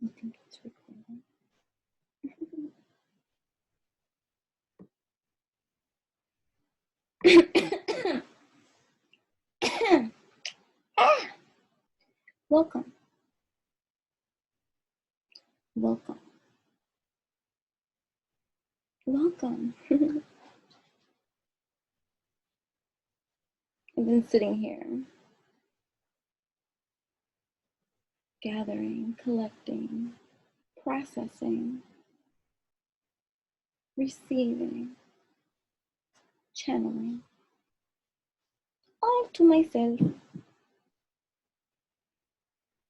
I think it's recording. Welcome. Welcome. Welcome. I've been sitting here, gathering, collecting, processing, receiving, channeling, all to myself,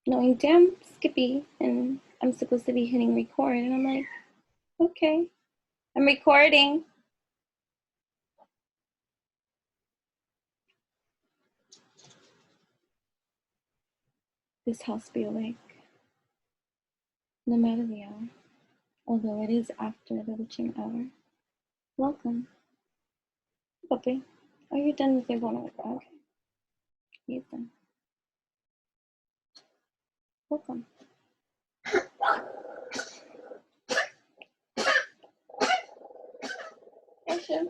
knowing damn Skippy, and I'm supposed to be hitting record, and I'm like, okay, I'm recording. This house be awake, no matter the hour, although it is after the witching hour. Welcome. Puppy, are you done with your one? Okay, he's done. Welcome. Cashapp.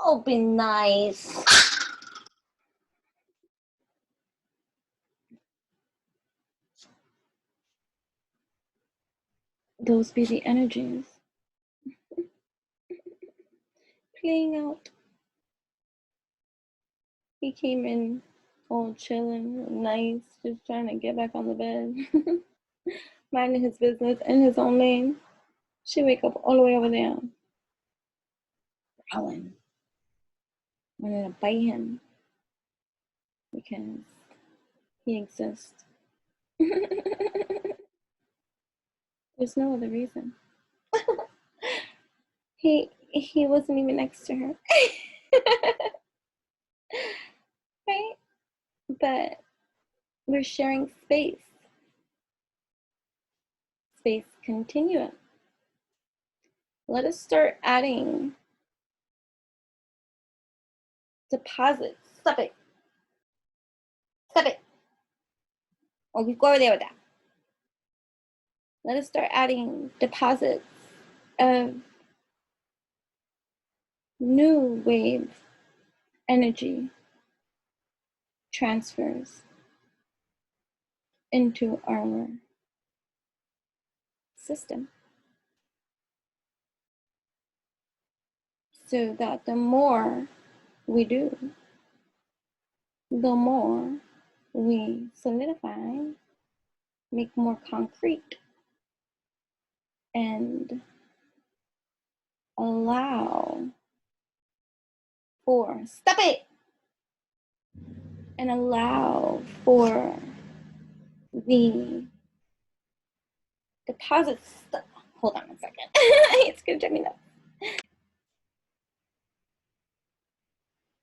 Oh, be nice. Those be the energies playing out. He came in all chilling, nice, just trying to get back on the bed, minding his business in his own lane. She wake up all the way over there, growling. I'm gonna bite him because he exists. There's no other reason. He wasn't even next to her. Right? But we're sharing space. Space continuum. Let us start adding deposits. Stop it. Stop it. Oh, we go over there with that. Let us start adding deposits of new wave energy transfers into our system, so that the more we do, the more we solidify, make more concrete, and allow for, stop it, and allow for the deposits. Hold on a second. It's gonna drive me nuts.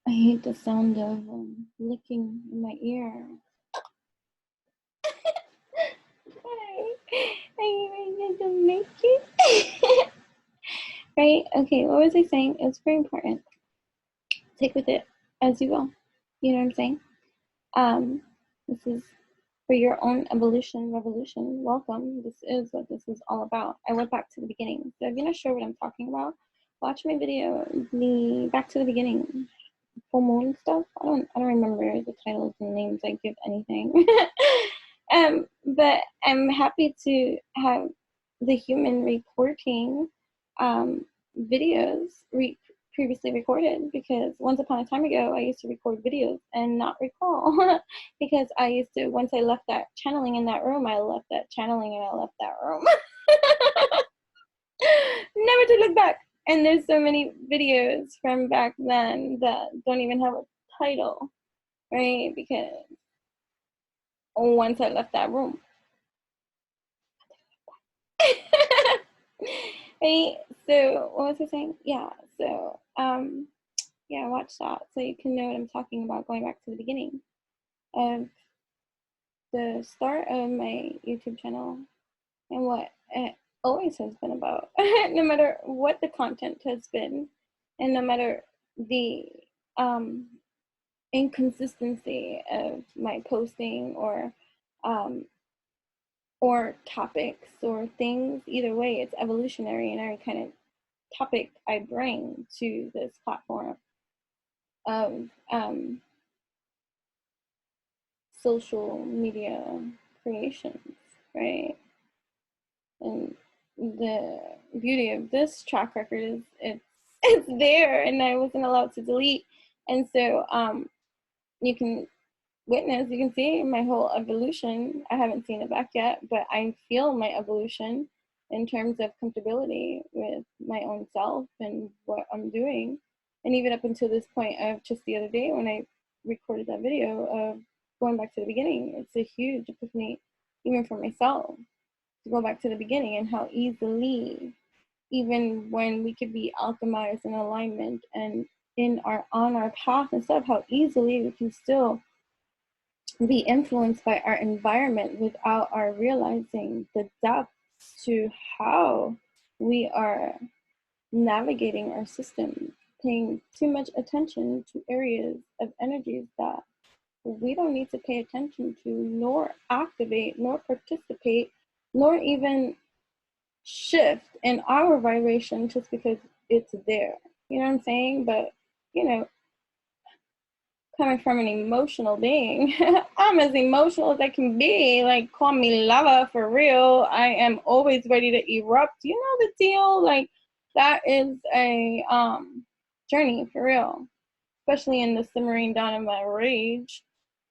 I hate the sound of licking in my ear. I to make it. Right? Okay, what was I saying? It's very important. Take with it as you will. You know what I'm saying? This is for your own evolution, revolution. Welcome. This is what this is all about. I went back to the beginning. So if you're not sure what I'm talking about, watch my video, the back to the beginning, full moon stuff. I don't remember the titles and names I give anything. But I'm happy to have the human reporting videos previously recorded, because once upon a time ago I used to record videos and not recall because I used to, once I left that channeling in that room, I left that channeling and I left that room. Never to look back. And there's so many videos from back then that don't even have a title, right? Because once I left that room. Right? So what was I saying? Yeah, so yeah, watch that so you can know what I'm talking about, going back to the beginning of the start of my YouTube channel and what it always has been about. No matter what the content has been, and no matter the inconsistency of my posting or or topics or things. Either way, it's evolutionary in every kind of topic I bring to this platform of social media creations, right? And the beauty of this track record is it's there, and I wasn't allowed to delete. And so you can witness, you can see my whole evolution. I haven't seen it back yet, but I feel my evolution in terms of comfortability with my own self and what I'm doing. And even up until this point of just the other day when I recorded that video of going back to the beginning, it's a huge epiphany, even for myself, to go back to the beginning and how easily, even when we could be alchemized in alignment and on our path and stuff, how easily we can still be influenced by our environment without our realizing the depth to how we are navigating our system, paying too much attention to areas of energies that we don't need to pay attention to, nor activate, nor participate, nor even shift in our vibration just because it's there. You know what I'm saying? But, you know, coming from an emotional being, I'm as emotional as I can be. Like, call me lava for real. I am always ready to erupt. You know the deal? Like, that is a journey for real, especially in the simmering down of my rage.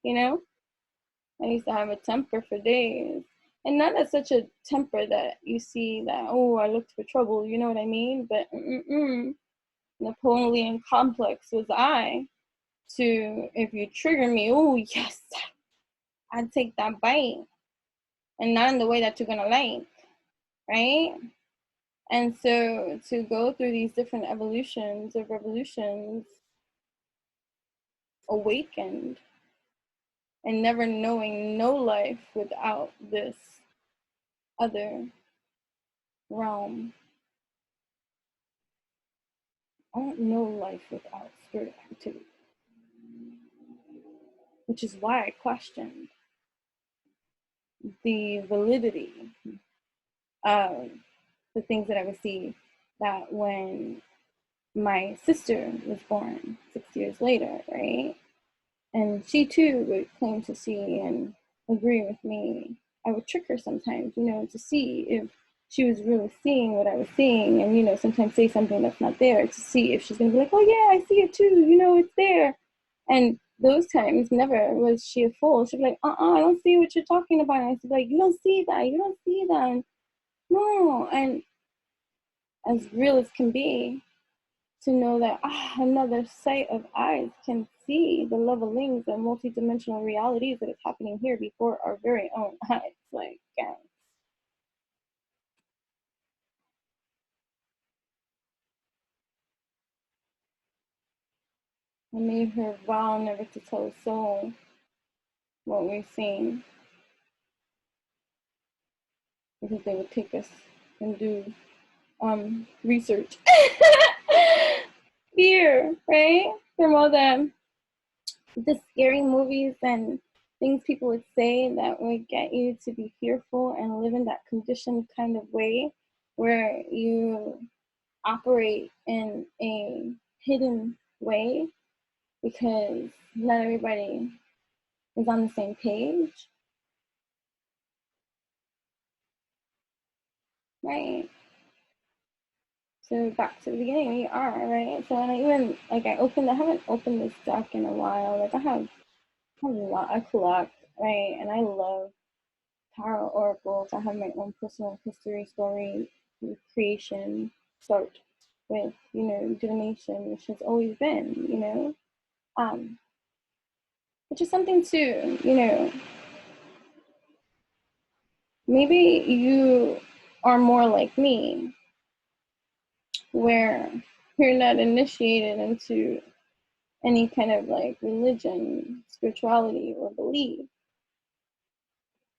You know, I used to have a temper for days. And not as such a temper that you see that, oh, I looked for trouble, you know what I mean? But Napoleon complex was I. To, if you trigger me, oh yes, I'd take that bite, and not in the way that you're gonna like, right? And so to go through these different evolutions of revolutions, awakened, and never knowing no life without this other realm. I don't know life without spirit activity, which is why I questioned the validity of the things that I would see, that when my sister was born 6 years later, right? And she too would claim to see and agree with me. I would trick her sometimes, you know, to see if she was really seeing what I was seeing, and, you know, sometimes say something that's not there to see if she's gonna be like, oh yeah, I see it too, you know, it's there. And those times, never was she a fool. She'd be like, I don't see what you're talking about. And I'd be like, you don't see that, you don't see that. No. And as real as can be, to know that another sight of eyes can see the levelings and multidimensional realities that is happening here before our very own eyes. Like, yeah. I made her vow never to tell a soul what we've seen, because they would take us and do research. Fear, right? From all the scary movies and things people would say that would get you to be fearful and live in that conditioned kind of way where you operate in a hidden way because not everybody is on the same page, right? So back to the beginning, we are, right? So when I even, like, I haven't opened this deck in a while. Like, I have a lot, I collect, right? And I love tarot oracles. I have my own personal history story, creation, start with, you know, divination, which has always been, you know, which is something to, you know, maybe you are more like me, where you're not initiated into any kind of like religion, spirituality, or belief,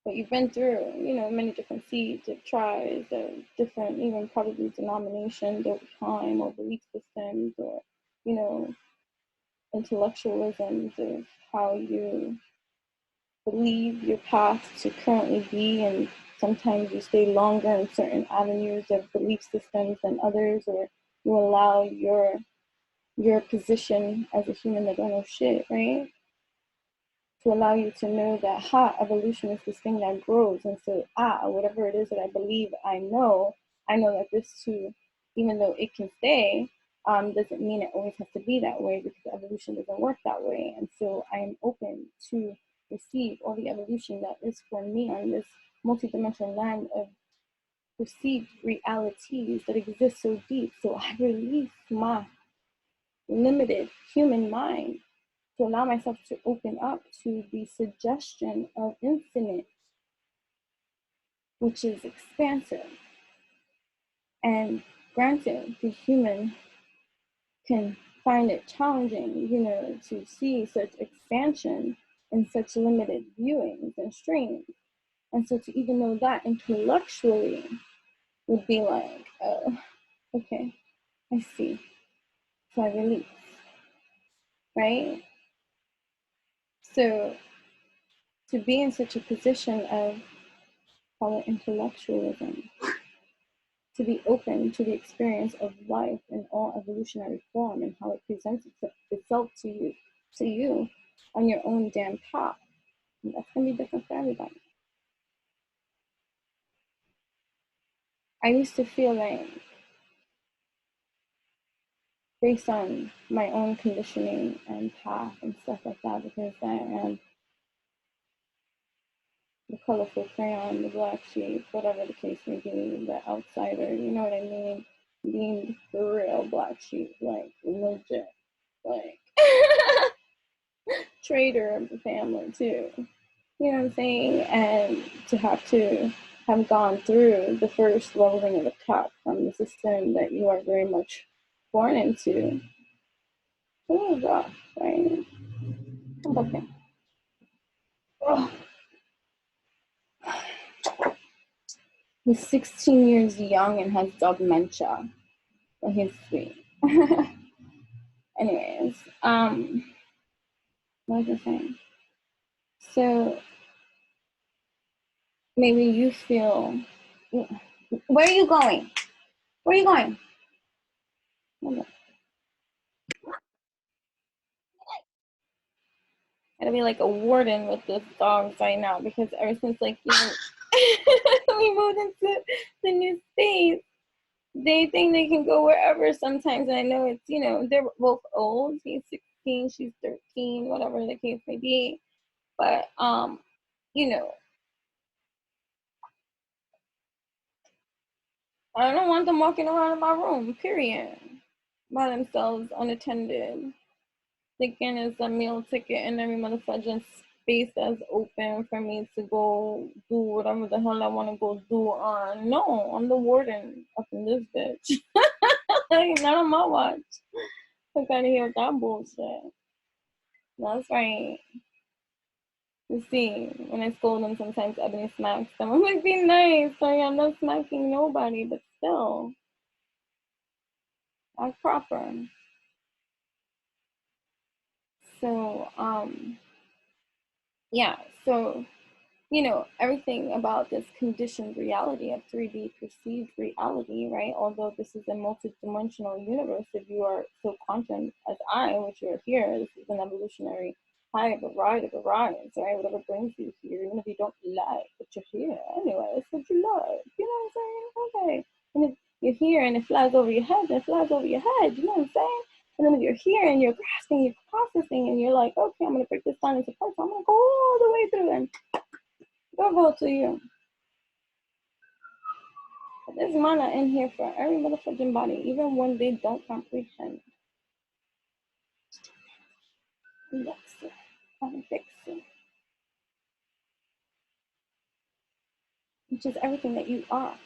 but you've been through, you know, many different seeds of tribes, of different, even probably denominations over time, or belief systems, or, you know, intellectualisms of how you believe your path to currently be, and sometimes you stay longer in certain avenues of belief systems than others, or you allow your position as a human that don't know shit, right? To allow you to know that evolution is this thing that grows, and so whatever it is that I believe I know that this too, even though it can stay, doesn't mean it always has to be that way, because evolution doesn't work that way. And so I am open to receive all the evolution that is for me on this multidimensional land of perceived realities that exist so deep. So I release my limited human mind to allow myself to open up to the suggestion of infinite, which is expansive. And granted, the human can find it challenging, to see such expansion in such limited viewings and streams. And so to even know that intellectually would be like, oh, okay, I see. So I release, right? So to be in such a position of, call it intellectualism, to be open to the experience of life in all evolutionary form and how it presents itself to you on your own damn path. And that's gonna be different for everybody. I used to feel like, based on my own conditioning and path and stuff like that, because I am the colorful crayon, the black sheep, whatever the case may be, the outsider, you know what I mean? Being the real black sheep, like legit, like traitor of the family too. You know what I'm saying? And to have gone through the first leveling of attack from the system that you are very much born into. It was rough, right? Okay. Oh. He's 16 years young and has dementia. So he's sweet. Anyways, what was I saying? So maybe you feel, where are you going? Where are you going? Gotta be like a warden with this dogs right now, because ever since like we moved into the new space, they think they can go wherever sometimes. And I know it's, they're both old. He's 16, she's 13, whatever the case may be. But I don't want them walking around in my room, period, by themselves, unattended, thinking it's a meal ticket and every motherfucking space that's open for me to go do whatever the hell I want to go do on. No, I'm the warden up in this bitch. Like, not on my watch. I gotta hear that bullshit. That's right. You see, when I scold them, sometimes Ebony smacks them. I'm like, be nice. Sorry, I'm not smacking nobody, but still, act proper. So, yeah, so, everything about this conditioned reality of 3D perceived reality, right? Although this is a multi-dimensional universe, if you are so quantum as I, which you are here, this is an evolutionary high of a ride, right? Whatever brings you here, even if you don't like, but you're here anyway, it's what you like, you know what I'm saying? Okay. And if you're here and it flies over your head, then it flies over your head, you know what I'm saying? And then if you're here and you're grasping, you're processing, and you're like, okay, I'm going to break this down into parts, I'm going to go all the way through and go to you. But there's mana in here for every motherfucking body, even when they don't comprehend. Which is everything that you are.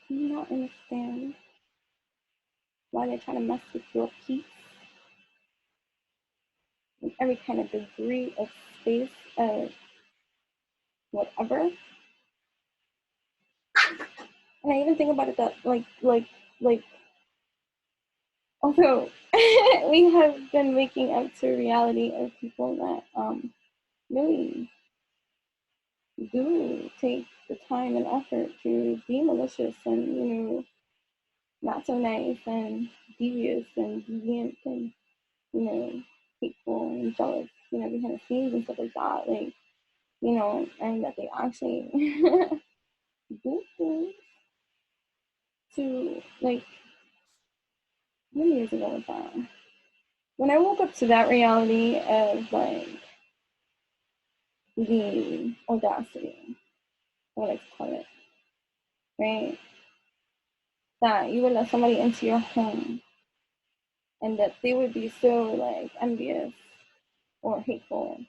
Do you not understand why they're trying to mess with your peace? In every kind of degree of space of whatever. And I even think about it that like although we have been waking up to reality of people that really do take the time and effort to be malicious and, you know, not so nice and devious and deviant and, you know, hateful and jealous, you know, behind the scenes and stuff like that. Like, you know, and that they actually do things to, like, how many years ago was that? When I woke up to that reality of, like, the audacity, I like to call it, right? That you would let somebody into your home and that they would be so, like, envious or hateful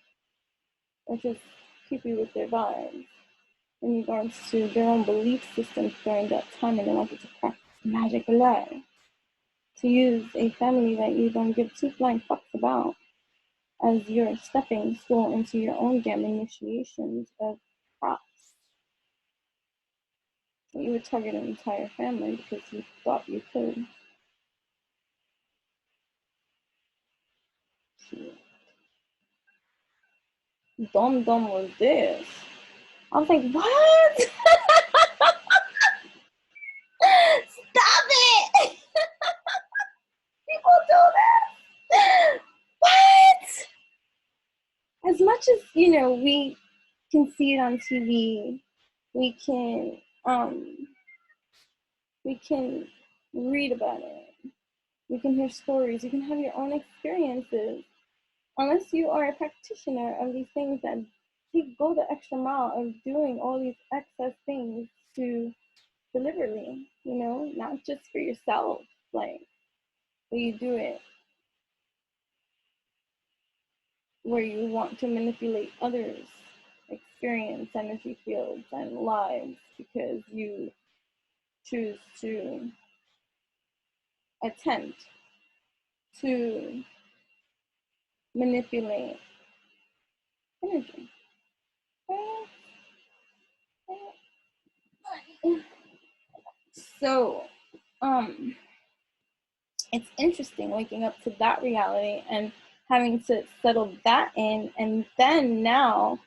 or just creepy with their vibes in regards to their own belief systems during that time, and they wanted to practice magic lie, to use a family that you don't give two flying fucks about as your stepping stool into your own damn initiations of props. You would target an entire family because you thought you could. Dumb was this. I was like, what? Stop it! People do this. What? As much as, you know, we can see it on TV, we can read about it, you can hear stories, you can have your own experiences. Unless you are a practitioner of these things that go the extra mile of doing all these excess things to deliberately, you know, not just for yourself, like, but you do it where you want to manipulate others' experience, energy fields, and lives because you choose to attempt to manipulate energy. So, it's interesting waking up to that reality and having to settle that in, and then now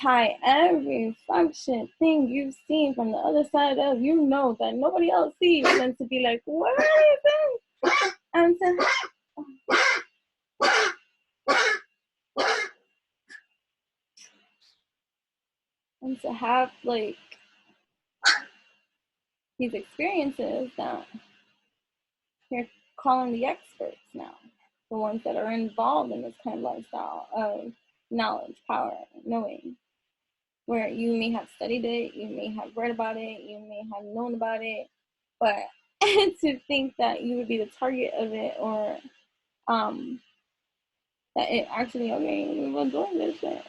tie every function thing you've seen from the other side of, you know, that nobody else sees, and then to be like, what is this? And to have, like, these experiences that you're calling the experts now, the ones that are involved in this kind of lifestyle of knowledge, power, knowing, where you may have studied it, you may have read about it, you may have known about it, but to think that you would be the target of it, or that it actually, okay, we were doing this shit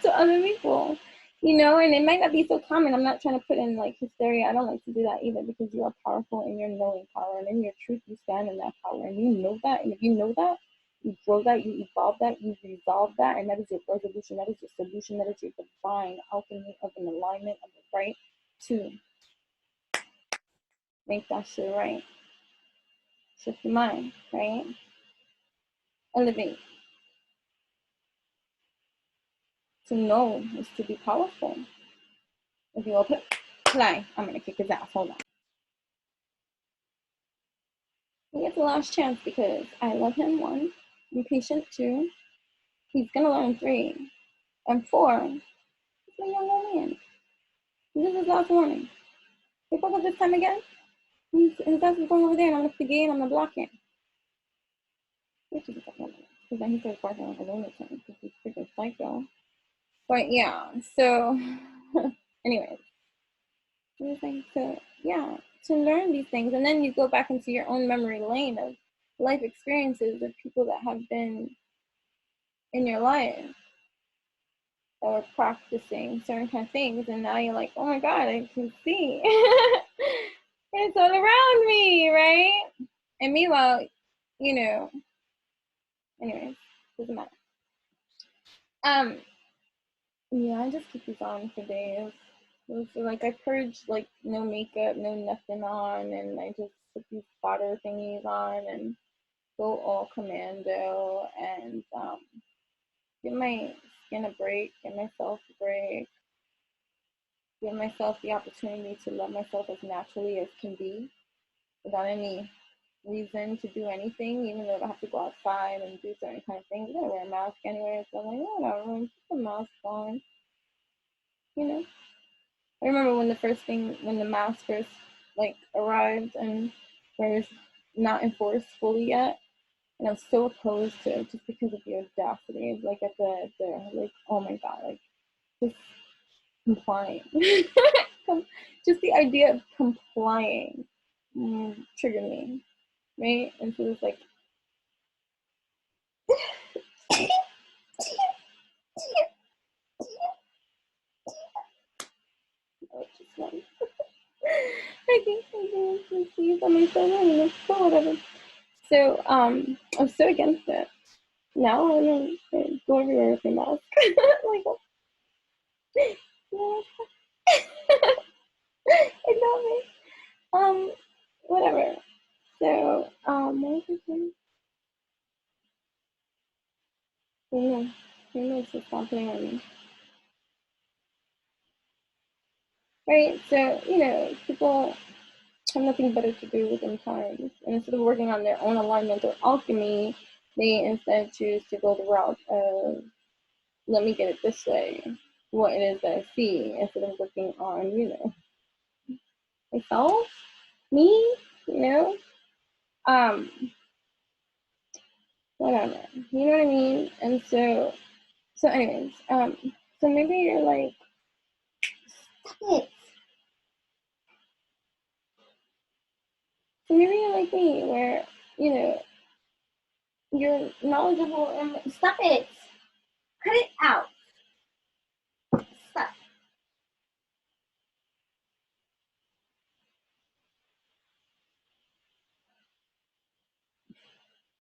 to other people, you know, and it might not be so common. I'm not trying to put in, like, hysteria. I don't like to do that either, because you are powerful in your knowing power, and in your truth, you stand in that power, and you know that, and if you know that, you grow that, you evolve that, you resolve that, and that is your resolution, that is your solution, that is your divine alchemy of an alignment of the right to make that shit right. Shift your mind, right? Elevate. To know is to be powerful. If you open play, I'm gonna kick his ass. Hold on. He gets a last chance because I love him, 1. I'm patient, 2. He's gonna learn 3. And 4, he's a young old man. This is his last warning. If fuck up this time again, his ass is going over there, and I'm gonna forget, and I'm gonna block him. Because then he starts barking like a lunatic because he's freaking psycho. But yeah, so anyways. So yeah, to learn these things, and then you go back into your own memory lane of life experiences of people that have been in your life that were practicing certain kind of things, and now you're like, oh my god, I can see it's all around me, right? And meanwhile, you know, anyways, doesn't matter. Yeah, I just keep these on for days. So, like, I purged, like, no makeup, no nothing on, and I just put these spotter thingies on and go all commando, and give my skin a break, give myself a break, give myself the opportunity to love myself as naturally as can be, without any reason to do anything, even though I have to go outside and do certain kind of things. I gotta wear a mask anyway, so I'm like, whatever, put the mask on, you know. I remember when the mask first like arrived and was not enforced fully yet, and I was so opposed to it just because of the audacity, like at the like, oh my god, like just complying, just the idea of complying triggered me, right? And so it's like, oh, just one. I can't see on my phone. I don't know, but whatever. So I'm so against it. Now I'm gonna go everywhere with my mask. Like, yeah. Exactly. Whatever. So, what was I saying? Yeah, it's just happening on me. Right? So, people have nothing better to do with their time. And instead of working on their own alignment or alchemy, they instead choose to go the route of, let me get it this way, what it is that I see, instead of working on, myself, me, um, whatever, you know what I mean? And so anyways, so maybe you're like, stop it. So maybe you're like me, where, you're knowledgeable and, stop it. Cut it out.